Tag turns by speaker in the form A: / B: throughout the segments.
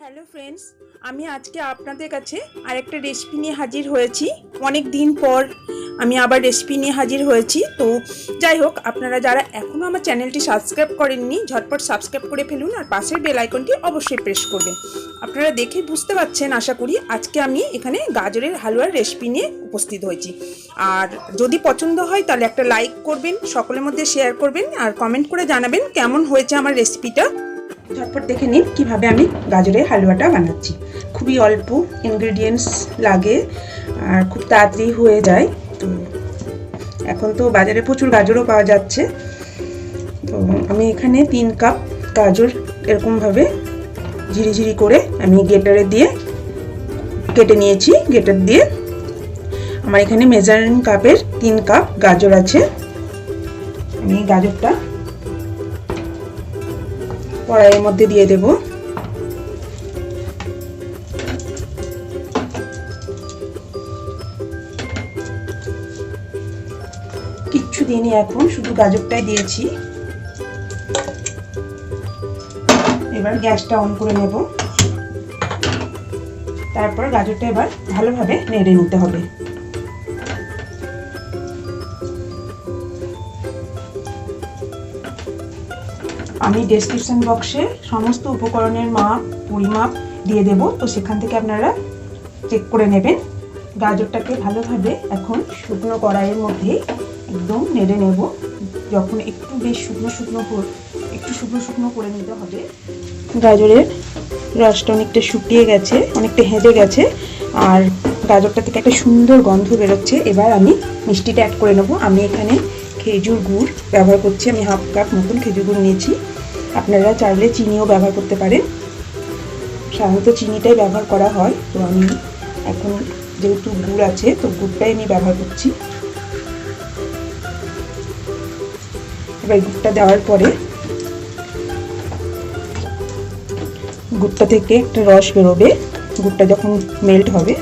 A: Hello friends, আমি আজকে আপনাদের কাছে আরেকটা রেসিপি নিয়ে হাজির হয়েছি। অনেক দিন পর আমি আবার রেসিপি নিয়ে হাজির হয়েছি। তো যাই হোক, আপনারা যারা এখনও আমার চ্যানেলটি সাবস্ক্রাইব করেননি ঝটপট সাবস্ক্রাইব করে ফেলুন আর পাশের বেল আইকনটি অবশ্যই প্রেস করবেন। আপনারা দেখে বুঝতে পারছেন আশা করি, আজকে আমি এখানে গাজরের হালুয়ার রেসিপি নিয়ে উপস্থিত হয়েছি। আর যদি পছন্দ হয় তাহলে একটা লাইক করবেন, সকলের মধ্যে শেয়ার করবেন আর কমেন্ট করে জানাবেন কেমন হয়েছে আমার রেসিপিটা। ঝটপট দেখে নিন কিভাবে আমি গাজরের হালুয়াটা বানাচ্ছি। খুবই অল্প ইনগ্রেডিয়েন্টস লাগে আর খুব তাড়াতাড়ি হয়ে যায়। তো এখন তো বাজারে প্রচুর গাজরও পাওয়া যাচ্ছে। তো আমি এখানে 3 কাপ গাজর এরকমভাবে ঝিরিঝিরি করে আমি গ্রেটারে দিয়ে কেটে নিয়েছি। গ্রেটার দিয়ে আমার এখানে মেজারিং কাপের 3 কাপ গাজর আছে। আমি গাজরটা কড়াইয়ের মধ্যে দিয়ে দেব। কিচ্ছু দিইনি, এখন শুধু গাজরটাই দিয়েছি। এবার গ্যাসটা অন করে নেব। তারপর গাজরটা এবার ভালোভাবে নেড়ে নিতে হবে। আমি ডেসক্রিপশন বক্সে সমস্ত উপকরণের মাপ পরিমাপ দিয়ে দেব, তো সেখান থেকে আপনারা চেক করে নেবেন। গাজরটাকে ভালোভাবে এখন শুকনো কড়াইয়ের মধ্যে একদম নেড়ে নেব। যখন একটু বেশ শুকনো শুকনো করে নিতে হবে। গাজরের রসটা অনেকটা শুকিয়ে গেছে, অনেকটা হেজে গেছে আর গাজরটা থেকে একটা সুন্দর গন্ধ বেরোচ্ছে। এবার আমি মিষ্টিটা অ্যাড করে নেব। আমি এখানে খেজুর গুড় ব্যবহার করছি। আমি হাফ কাপ মতন খেজুর গুড় নিয়েছি। আপনারা চাইলে চিনিও ব্যবহার করতে পারেন, সাধারণত চিনিটাই ব্যবহার করা হয়। তো আমি এখন যেহেতু গুড় আছে তো গুড়টাই আমি ব্যবহার করছি। এবার গুড়টা দেওয়ার পরে গুড়টা থেকে একটা রস বেরোবে। গুড়টা যখন মেল্ট হবে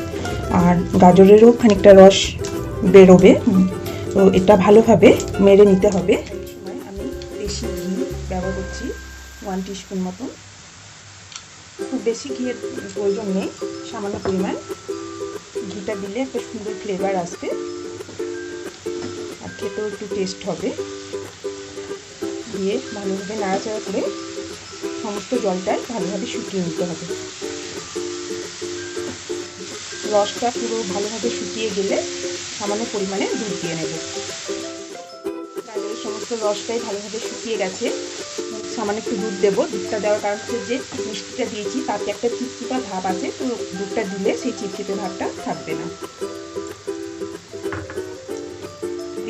A: আর গাজরেরও খানিকটা রস বেরোবে। তো এটা ভালোভাবে মেরে নিতে হবে। সময় আমি বেশি ঘি ব্যবহার করছি, 1 টিস্পুন মতন। খুব বেশি ঘিয়ের প্রয়োজন নেই, সামান্য পরিমাণ ঘিটা দিলে একটা সুন্দর ফ্লেভার আসবে আর খেতেও একটু টেস্ট হবে। দিয়ে ভালোভাবে নাড়াচাড়া করে সমস্ত জলটাই ভালোভাবে শুকিয়ে নিতে হবে। রসটা পুরো ভালোভাবে শুকিয়ে গেলে সামান্য পরিমাণে দুধ দিয়ে নেব। গাজরের সমস্ত রসটাই ভালোভাবে শুকিয়ে গেছে, সামান্য একটু দুধ দেবো। দুধটা দেওয়ার কারণ হচ্ছে যে মিষ্টিটা দিয়েছি তাতে একটা চিপচিপা ভাব আছে, তো দুধটা দিলে সেই চিপচিপে ভাবটা থাকবে না।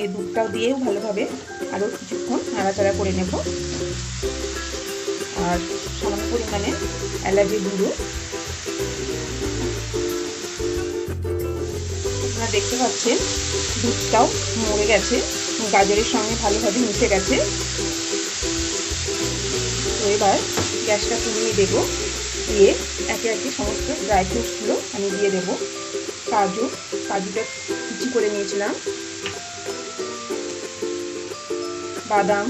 A: এই দুধটাও দিয়েও ভালোভাবে আরও কিছুক্ষণ নাড়াচাড়া করে নেব। আর সামান্য পরিমাণে এলাচি গুঁড়ো। আপনারা দেখতে পাচ্ছেন দুধটাও মরে গেছে, গাজরের সঙ্গে ভালোভাবে মিশে গেছে। তো এবার গ্যাসটা কমিয়ে দেবো। দিয়ে একে একে সমস্ত ড্রাই ফ্রুটসগুলো আমি দিয়ে দেবো। কাজুটা কুচি করে নিয়েছিলাম, বাদাম,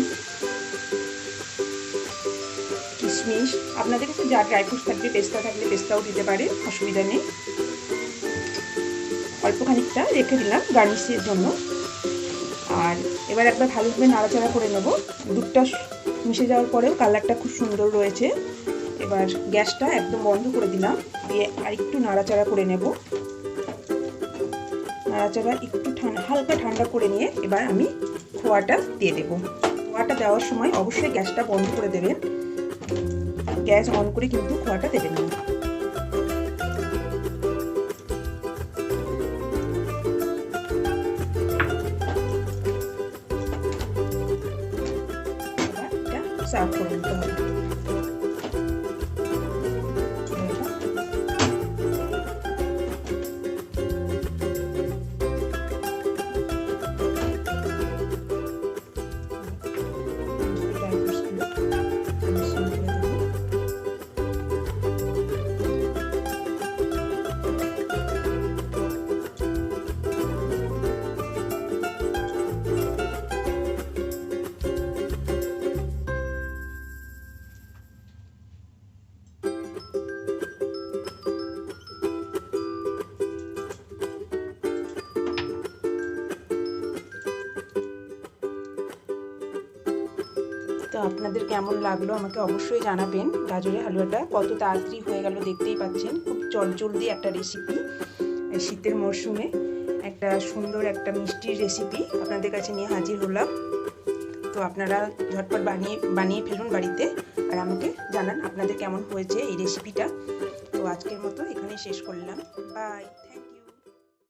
A: কিশমিশ, আপনাদের কাছে যা ড্রাই ফ্রুটস থাকবে, পেস্তা থাকলে পেস্তাও দিতে পারে, অসুবিধা নেই। অল্প খানিকটা রেখে দিলাম গার্নিশের জন্য। আর এবার একবার ভালোভাবে নাড়াচাড়া করে নেব। দুধটা মিশে যাওয়ার পরেও কালারটা খুব সুন্দর রয়েছে। এবার গ্যাসটা একদম বন্ধ করে দিলাম, দিয়ে আর একটু নাড়াচাড়া করে নেব। নাড়াচাড়া একটু হালকা ঠান্ডা করে নিয়ে এবার আমি খোয়াটা দিয়ে দেব। খোয়াটা দেওয়ার সময় অবশ্যই গ্যাসটা বন্ধ করে দেবেন, গ্যাস অন করে কিন্তু খোয়াটা দেবেন না। সার্ভ করে নিতে হবে। তো আপনাদের কেমন লাগলো আমাকে অবশ্যই জানাবেন। গাজরের হালুয়াটা কত তাড়াতাড়ি হয়ে গেল দেখতেই পাচ্ছেন, খুব চটজলদি একটা রেসিপি। শীতের মরশুমে একটা সুন্দর একটা মিষ্টির রেসিপি আপনাদের কাছে নিয়ে হাজির হলাম। তো আপনারা ঝটপট বানিয়ে ফেলুন বাড়িতে, আর আমাকে জানান আপনাদের কেমন হয়েছে এই রেসিপিটা। তো আজকের মতো এখানেই শেষ করলাম। বাই।